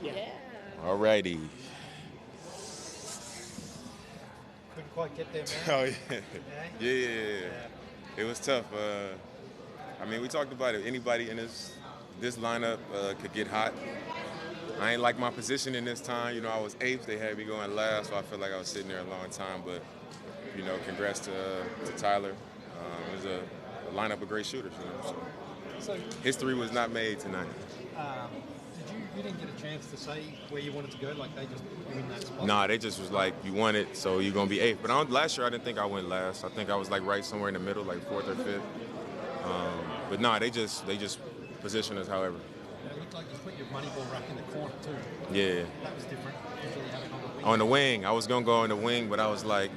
Yeah. All righty. Couldn't quite get there, man. Oh, yeah. Yeah. It was tough. I mean, we talked about it. Anybody in this lineup could get hot. I ain't like my position in this time. You know, I was eighth. They had me going last, so I feel like I was sitting there a long time. But, you know, congrats to Tyler. It was a lineup of great shooters. You know, so history was not made tonight. You didn't get a chance to say where you wanted to go? Like, they just put you in that spot? Nah, they just was like, you won it, so you're going to be eighth. But last year, I didn't think I went last. I think I was, like, right somewhere in the middle, like fourth or fifth. But nah, they just positioned us however. It looked like you put your money ball rack in the corner, too. Yeah. That was different. Usually you have it on the wing. On the wing. I was going to go on the wing, but I was like,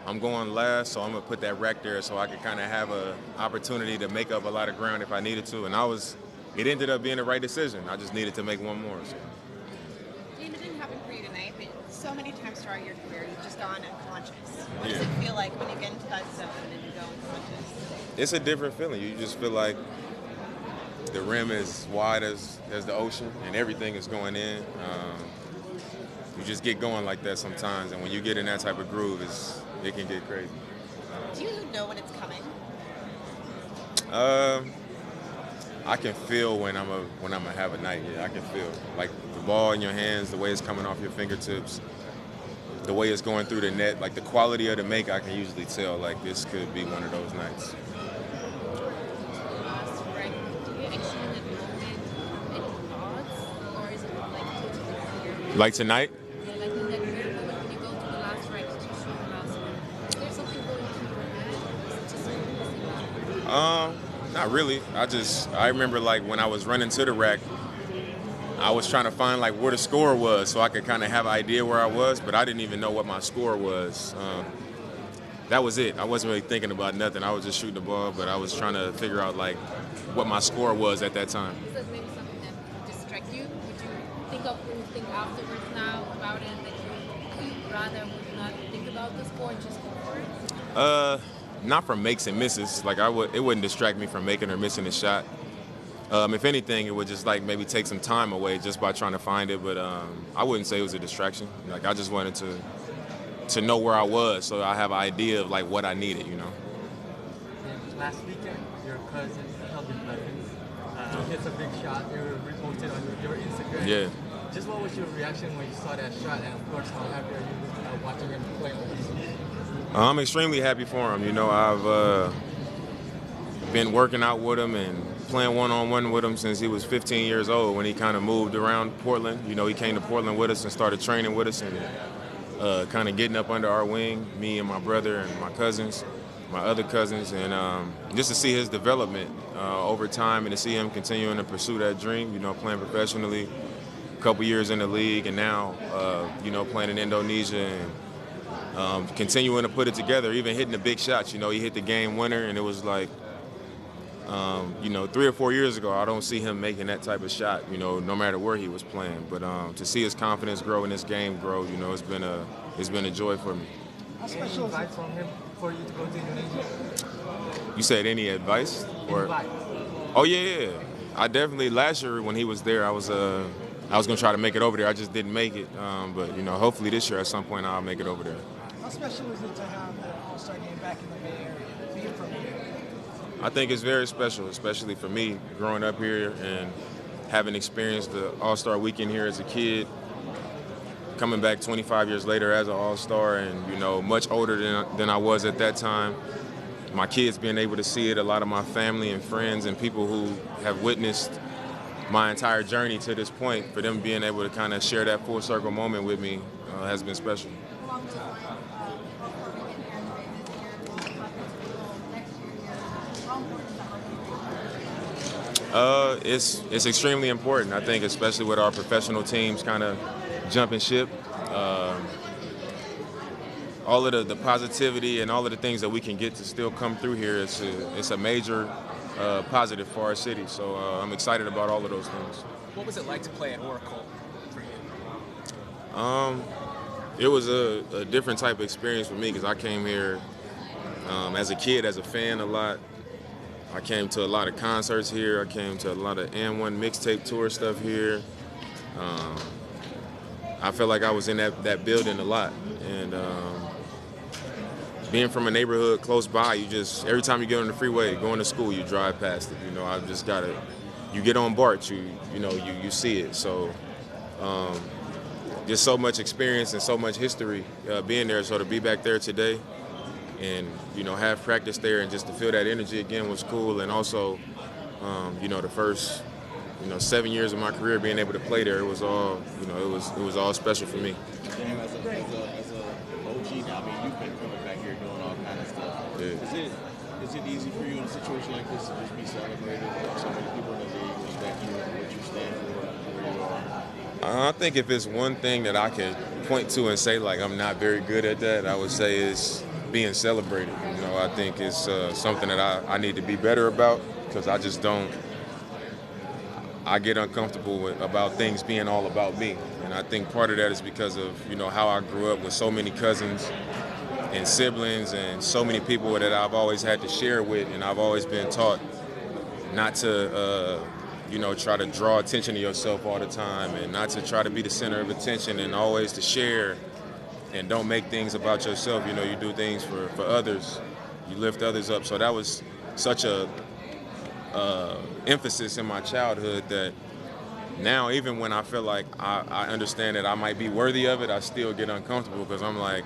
I'm going last, so I'm going to put that rack there so I could kind of have an opportunity to make up a lot of ground if I needed to. And it ended up being the right decision. I just needed to make one more. So. It didn't happen for you tonight, but so many times throughout your career, you've just gone unconscious. What does it feel like when you get into that zone and you go unconscious? It's a different feeling. You just feel like the rim is wide as the ocean and everything is going in. You just get going like that sometimes, and when you get in that type of groove, it can get crazy. Do you know when it's coming? I can feel when I'm gonna have a night. Yeah, I can feel like the ball in your hands, the way it's coming off your fingertips, the way it's going through the net, like the quality of the make. I can usually tell like this could be one of those nights. Right. Do you actually in that moment any thoughts, or is it like totally clear? Like tonight? Yeah, like in that clear moment when you go to the last rack to shoot the last one. Is there something going through your head, or is it just Not really. I remember like when I was running to the rack, I was trying to find like where the score was so I could kind of have an idea where I was, but I didn't even know what my score was. That was it. I wasn't really thinking about nothing. I was just shooting the ball, but I was trying to figure out like what my score was at that time. Is that maybe something that distracts you? Would you think afterwards now about it that you rather would not think about the score and just go for it? Not from makes and misses. Like it wouldn't distract me from making or missing a shot. If anything, it would just like maybe take some time away just by trying to find it. But I wouldn't say it was a distraction. Like I just wanted to know where I was, so I have an idea of like what I needed. You know. Last weekend, your cousin held your weapons. Hits a big shot. You reposted on your Instagram. Yeah. Just what was your reaction when you saw that shot, and of course, how happy are you watching him play all these years? I'm extremely happy for him. You know, I've been working out with him and playing one-on-one with him since he was 15 years old when he kind of moved around Portland. You know, he came to Portland with us and started training with us and kind of getting up under our wing, me and my brother and my cousins, my other cousins, and just to see his development over time and to see him continuing to pursue that dream, you know, playing professionally, a couple years in the league, and now, you know, playing in Indonesia and continuing to put it together, even hitting the big shots. You know, he hit the game winner, and it was like, you know, 3 or 4 years ago, I don't see him making that type of shot, you know, no matter where he was playing. But to see his confidence grow and his game grow, you know, it's been a joy for me. How special is it from him for you to go to Indonesia? You said any advice? Invite. Oh yeah. I definitely last year when he was there, I was gonna try to make it over there. I just didn't make it. But you know, hopefully this year at some point I'll make it over there. How special is it to have the All-Star game back in the Bay Area, being from here? I think it's very special, especially for me, growing up here and having experienced the All-Star weekend here as a kid, coming back 25 years later as an All-Star and, you know, much older than I was at that time. My kids being able to see it, a lot of my family and friends and people who have witnessed my entire journey to this point, for them being able to kind of share that full circle moment with me has been special. It's extremely important, I think, especially with our professional teams kind of jumping ship. All of the positivity and all of the things that we can get to still come through here, it's a major positive for our city. So I'm excited about all of those things. What was it like to play at Oracle for you? It was a different type of experience for me because I came here as a kid, as a fan a lot. I came to a lot of concerts here. I came to a lot of N1 mixtape tour stuff here. I felt like I was in that building a lot. And being from a neighborhood close by, every time you get on the freeway, going to school, you drive past it. You know, I've just got to, you get on BART, you see it. So just so much experience and so much history being there. So to be back there today and, have practice there and just to feel that energy again was cool. And also, the first, 7 years of my career being able to play there, it was all, it was all special for me. Damn, as a OG now, I mean, you've been coming back here doing all kind of stuff. Yeah. Is it easy for you in a situation like this to just be celebrated? So many people in the league respect you and what you stand for, where you are. I think if it's one thing that I can point to and say, like, I'm not very good at that, I would say is being celebrated. I think it's something that I need to be better about because I just don't. I get uncomfortable about things being all about me. And I think part of that is because of, how I grew up with so many cousins and siblings and so many people that I've always had to share with. And I've always been taught not to, try to draw attention to yourself all the time and not to try to be the center of attention and always to share and don't make things about yourself. You do things for others. You lift others up. So that was such a emphasis in my childhood that now even when I feel like I understand that I might be worthy of it, I still get uncomfortable because I'm like,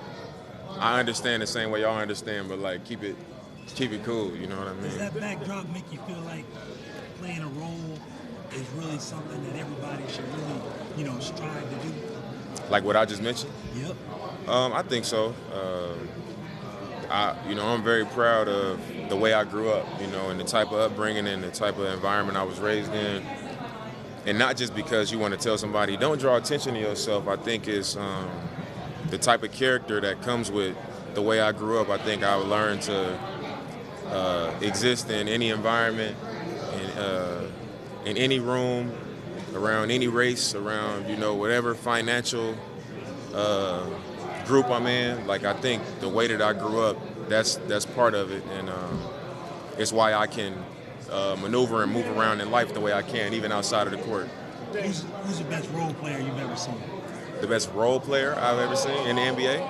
I understand the same way y'all understand, but like keep it cool, you know what I mean? Does that backdrop make you feel like playing a role is really something that everybody should really, strive to do? Like what I just mentioned? Yep. I think so. I'm very proud of the way I grew up, and the type of upbringing and the type of environment I was raised in. And not just because you want to tell somebody, don't draw attention to yourself. I think it's the type of character that comes with the way I grew up. I think I learned to exist in any environment, in any room, around any race, around, whatever financial group I'm in. Like, I think the way that I grew up, that's part of it, and it's why I can maneuver and move around in life the way I can, even outside of the court. Who's the best role player you've ever seen? The best role player I've ever seen in the NBA?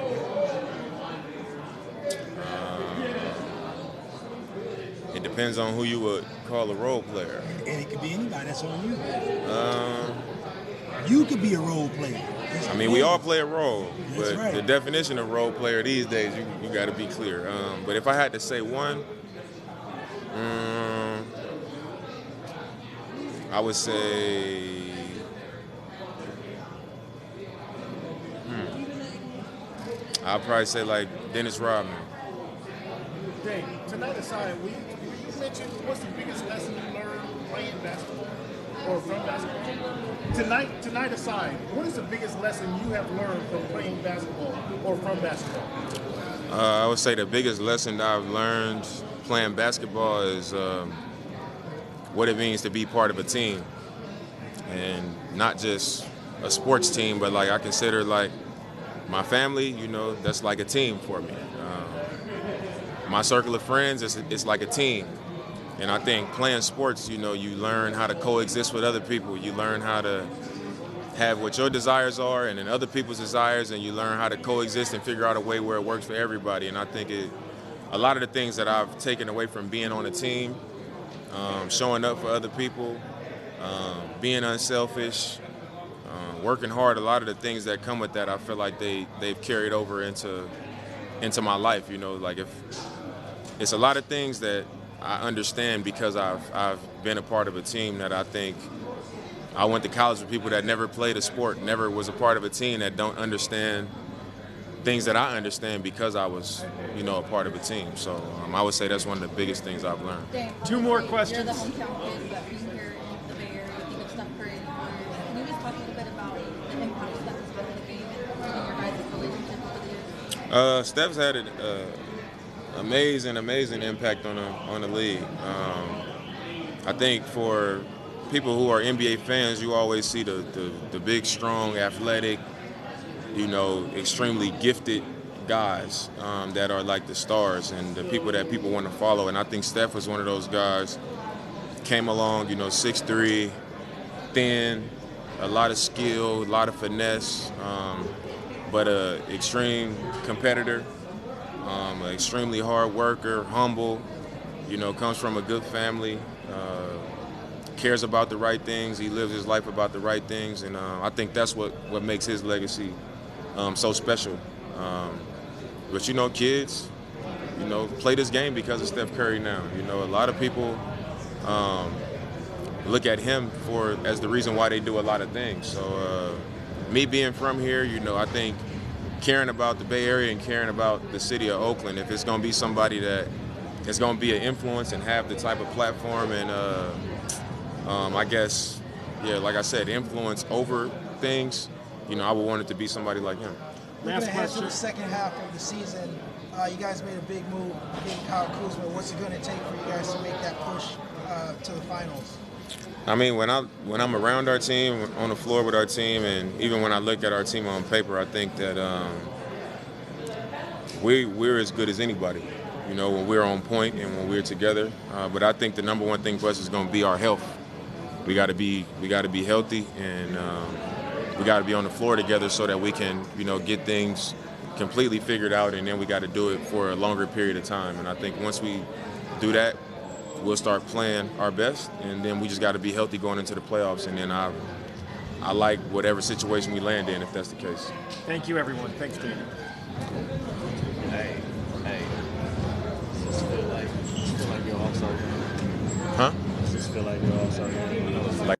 It depends on who you would call a role player. And it could be anybody. That's on you. You could be a role player. I mean, we all play a role, but right. The definition of role player these days, you got to be clear. But if I had to say one, I would say, I'd probably say like Dennis Rodman. Dave, tonight aside, you mentioned what's the biggest lesson you learned playing basketball or from basketball? Tonight aside, what is the biggest lesson you have learned from playing basketball or from basketball? I would say the biggest lesson that I've learned playing basketball is what it means to be part of a team, and not just a sports team, but like I consider like my family. That's like a team for me. My circle of friends, it's like a team. And I think playing sports, you learn how to coexist with other people. You learn how to have what your desires are and then other people's desires, and you learn how to coexist and figure out a way where it works for everybody. And I think a lot of the things that I've taken away from being on a team, showing up for other people, being unselfish, working hard, a lot of the things that come with that, I feel like they've carried over into my life. Like if it's a lot of things that I understand because I've been a part of a team that I think I went to college with people that never played a sport, never was a part of a team, that don't understand things that I understand because I was, a part of a team. So I would say that's one of the biggest things I've learned. Two more questions. You're the hometown kid, but being here in the Bay Area, you think of Steph Curry and the Warriors. Can you just talk a little bit about the impact Steph has had in the game and your guys' relationship over the years? Steph's had an amazing impact on the league. I think for people who are NBA fans, you always see the big, strong, athletic, extremely gifted guys that are like the stars and the people that people want to follow. And I think Steph was one of those guys. Came along, 6'3", thin, a lot of skill, a lot of finesse, but an extreme competitor, an extremely hard worker, humble. You know, comes from a good family, cares about the right things. He lives his life about the right things, and I think that's what makes his legacy so special. But you know, kids, you know, play this game because of Steph Curry now. You know, a lot of people look at him as the reason why they do a lot of things. So me being from here, you know, I think caring about the Bay Area and caring about the city of Oakland, if it's going to be somebody that is going to be an influence and have the type of platform and I guess, yeah, like I said, influence over things, you know, I would want it to be somebody like him. Looking ahead to the second half of the season, you guys made a big move getting Kyle Kuzma. What's it going to take for you guys to make that push to the finals? I mean, when I'm around our team, on the floor with our team, and even when I look at our team on paper, I think that we're as good as anybody. You know, when we're on point and when we're together. But I think the number one thing for us is going to be our health. We got to be healthy, and we got to be on the floor together so that we can, you know, get things completely figured out, and then we got to do it for a longer period of time. And I think once we do that, we'll start playing our best, and then we just got to be healthy going into the playoffs. And then I like whatever situation we land in if that's the case. Thank you, everyone. Thanks, Damian. Hey. Does this feel like your All-Star game? Huh? Does this feel like your All-Star game?